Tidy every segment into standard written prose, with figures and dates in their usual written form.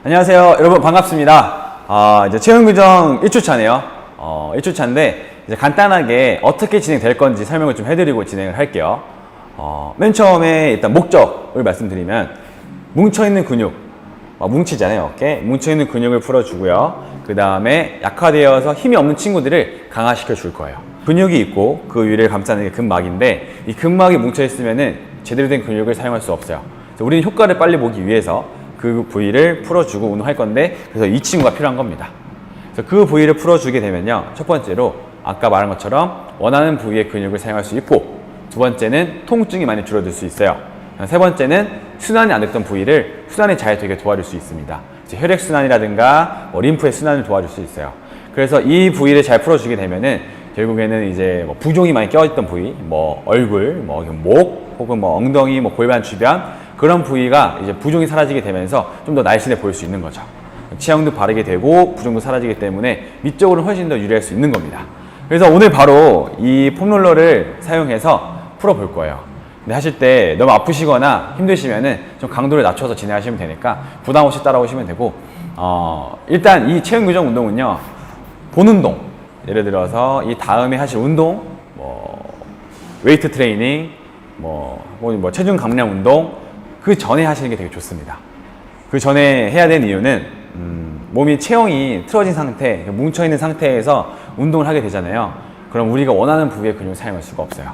안녕하세요. 여러분 반갑습니다. 이제 체형교정 1주차네요. 1주차인데 이제 간단하게 어떻게 진행될 건지 설명을 좀 해드리고 진행을 할게요. 맨 처음에 일단 목적을 말씀드리면 뭉쳐있는 근육, 뭉치잖아요. 어깨 뭉쳐있는 근육을 풀어주고요. 그 다음에 약화되어서 힘이 없는 친구들을 강화시켜 줄 거예요. 근육이 있고 그 위를 감싸는 게 근막인데 이 근막이 뭉쳐있으면은 제대로 된 근육을 사용할 수 없어요. 우리는 효과를 빨리 보기 위해서 그 부위를 풀어주고 운동할 건데, 그래서 이 친구가 필요한 겁니다. 그래서 그 부위를 풀어주게 되면요, 첫 번째로 아까 말한 것처럼 원하는 부위의 근육을 사용할 수 있고, 두 번째는 통증이 많이 줄어들 수 있어요. 세 번째는 순환이 안 됐던 부위를 순환이 잘 되게 도와줄 수 있습니다. 혈액순환이라든가 림프의 순환을 도와줄 수 있어요. 그래서 이 부위를 잘 풀어주게 되면은 결국에는 이제 부종이 많이 껴있던 부위, 얼굴, 목, 혹은 엉덩이, 골반 주변, 그런 부위가 이제 부종이 사라지게 되면서 좀 더 날씬해 보일 수 있는 거죠. 체형도 바르게 되고 부종도 사라지기 때문에 밑쪽으로는 훨씬 더 유리할 수 있는 겁니다. 그래서 오늘 바로 이 폼롤러를 사용해서 풀어볼 거예요. 근데 하실 때 너무 아프시거나 힘드시면은 좀 강도를 낮춰서 진행하시면 되니까 부담 없이 따라오시면 되고, 일단 이 체형 교정 운동은요, 본 운동, 예를 들어서 이 다음에 하실 운동, 웨이트 트레이닝, 체중 감량 운동, 그 전에 하시는 게 되게 좋습니다. 그 전에 해야 되는 이유는 몸이 체형이 틀어진 상태, 뭉쳐있는 상태에서 운동을 하게 되잖아요. 그럼 우리가 원하는 부위의 근육을 사용할 수가 없어요.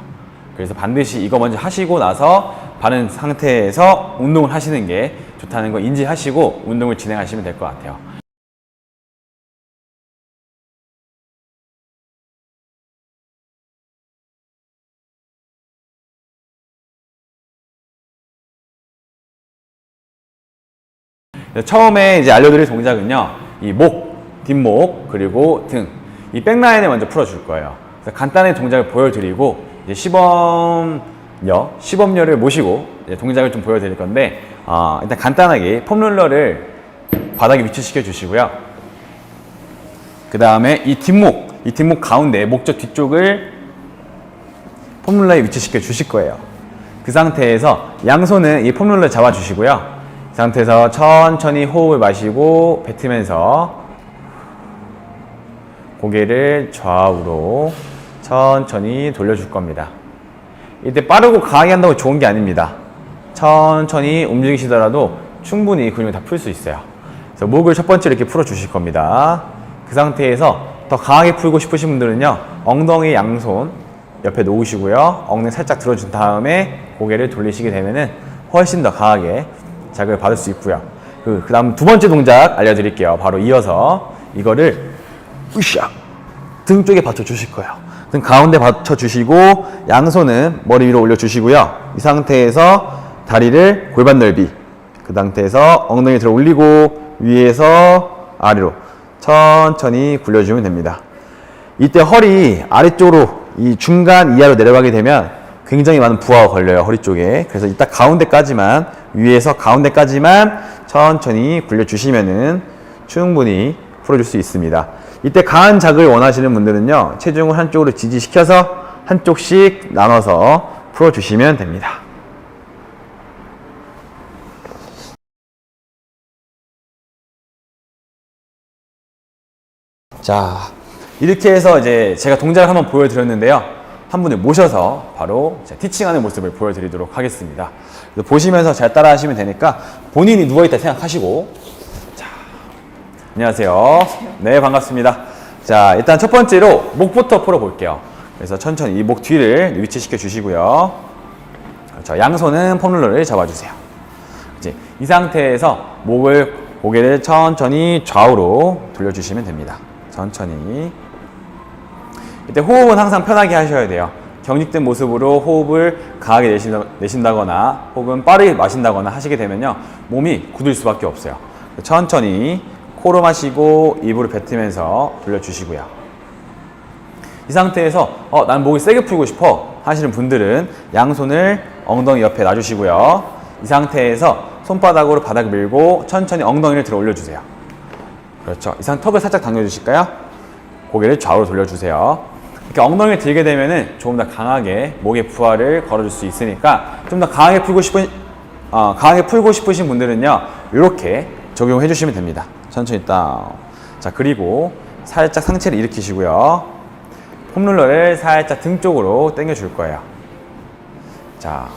그래서 반드시 이거 먼저 하시고 나서 바른 상태에서 운동을 하시는 게 좋다는 거 인지하시고 운동을 진행하시면 될 것 같아요. 처음에 이제 알려드릴 동작은요, 이 목, 뒷목, 그리고 등, 이 백라인을 먼저 풀어줄 거예요. 그래서 간단한 동작을 보여드리고, 이제 시범녀를 모시고 이제 동작을 좀 보여드릴 건데, 일단 간단하게 폼롤러를 바닥에 위치시켜 주시고요. 그 다음에 이 뒷목 가운데 목젖 뒤쪽을 폼롤러에 위치시켜 주실 거예요. 그 상태에서 양손은 이 폼롤러를 잡아 주시고요. 이 상태에서 천천히 호흡을 마시고 뱉으면서 고개를 좌우로 천천히 돌려줄 겁니다. 이때 빠르고 강하게 한다고 좋은 게 아닙니다. 천천히 움직이시더라도 충분히 근육을 다 풀 수 있어요. 그래서 목을 첫 번째로 이렇게 풀어 주실 겁니다. 그 상태에서 더 강하게 풀고 싶으신 분들은요, 엉덩이 양손 옆에 놓으시고요, 엉덩이 살짝 들어준 다음에 고개를 돌리시게 되면은 훨씬 더 강하게 자극을 받을 수 있고요. 그 다음 두 번째 동작 알려드릴게요. 바로 이어서 이거를 등 쪽에 받쳐 주실 거예요. 등 가운데 받쳐 주시고 양손은 머리 위로 올려 주시고요. 이 상태에서 다리를 골반 넓이, 그 상태에서 엉덩이 들어 올리고 위에서 아래로 천천히 굴려주면 됩니다. 이때 허리 아래쪽으로 이 중간 이하로 내려가게 되면 굉장히 많은 부하가 걸려요, 허리 쪽에. 그래서 이따 가운데까지만, 위에서 가운데까지만 천천히 굴려주시면은 충분히 풀어줄 수 있습니다. 이때 강한 자극을 원하시는 분들은요, 체중을 한쪽으로 지지시켜서 한쪽씩 나눠서 풀어주시면 됩니다. 자, 이렇게 해서 이제 제가 동작을 한번 보여드렸는데요. 한 분을 모셔서 바로 티칭하는 모습을 보여드리도록 하겠습니다. 보시면서 잘 따라 하시면 되니까 본인이 누워있다 생각하시고. 자, 안녕하세요. 네, 반갑습니다. 자, 일단 첫 번째로 목부터 풀어볼게요. 그래서 천천히 이 목 뒤를 위치시켜 주시고요. 그렇죠. 양손은 폼롤러를 잡아주세요. 이제 이 상태에서 고개를 천천히 좌우로 돌려주시면 됩니다. 천천히. 이때 호흡은 항상 편하게 하셔야 돼요. 경직된 모습으로 호흡을 강하게 내쉰다거나 혹은 빠르게 마신다거나 하시게 되면요, 몸이 굳을 수밖에 없어요. 천천히 코로 마시고 입으로 뱉으면서 돌려주시고요. 이 상태에서 난 목을 세게 풀고 싶어 하시는 분들은 양손을 엉덩이 옆에 놔주시고요. 이 상태에서 손바닥으로 바닥 밀고 천천히 엉덩이를 들어 올려주세요. 그렇죠. 이 상태 턱을 살짝 당겨주실까요? 고개를 좌우로 돌려주세요. 이렇게 엉덩이를 들게 되면은 조금 더 강하게 목의 부하를 걸어줄 수 있으니까 좀 더 강하게 풀고 싶으신 분들은요, 이렇게 적용해 주시면 됩니다. 천천히 다운. 자, 그리고 살짝 상체를 일으키시고요. 폼롤러를 살짝 등 쪽으로 당겨 줄 거예요. 자,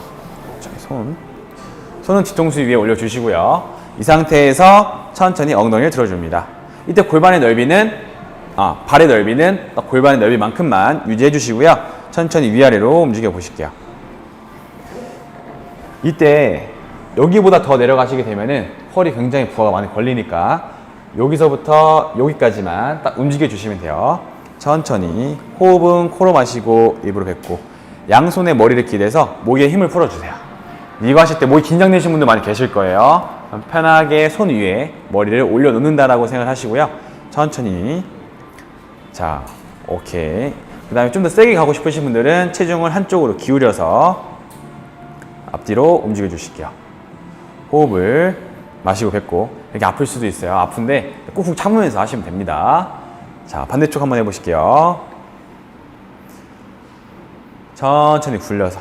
손은 뒤통수 위에 올려 주시고요. 이 상태에서 천천히 엉덩이를 들어줍니다. 이때 골반의 넓이는 발의 넓이는 딱 골반의 넓이만큼만 유지해 주시고요. 천천히 위아래로 움직여 보실게요. 이때 여기보다 더 내려가시게 되면은 허리 굉장히 부하가 많이 걸리니까 여기서부터 여기까지만 딱 움직여 주시면 돼요. 천천히 호흡은 코로 마시고 입으로 뱉고 양손에 머리를 기대서 목에 힘을 풀어주세요. 이거 하실 때 목이 긴장되신 분들 많이 계실 거예요. 편하게 손 위에 머리를 올려놓는다라고 생각하시고요. 천천히. 자, 오케이. 그 다음에 좀 더 세게 가고 싶으신 분들은 체중을 한쪽으로 기울여서 앞뒤로 움직여 주실게요. 호흡을 마시고 뱉고. 이렇게 아플 수도 있어요. 아픈데 꾹꾹 참으면서 하시면 됩니다. 자, 반대쪽 한번 해보실게요. 천천히 굴려서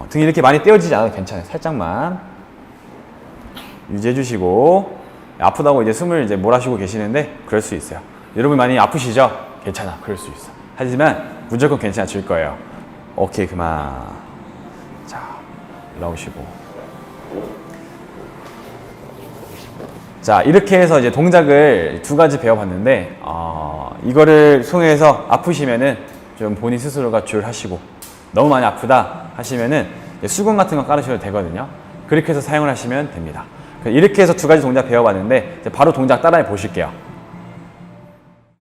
등이 이렇게 많이 떼어지지 않아도 괜찮아요. 살짝만 유지해 주시고. 아프다고 이제 숨을 이제 몰아쉬고 계시는데 그럴 수 있어요. 여러분 많이 아프시죠? 괜찮아, 그럴 수 있어. 하지만 무조건 괜찮아질 거예요. 오케이, 그만. 자, 올라오시고. 자, 이렇게 해서 이제 동작을 2가지 배워봤는데 이거를 통해서 아프시면은 좀 본인 스스로가 조율하시고, 너무 많이 아프다 하시면은 수건 같은 거 깔으셔도 되거든요. 그렇게 해서 사용을 하시면 됩니다. 이렇게 해서 2가지 동작 배워봤는데 바로 동작 따라해 보실게요.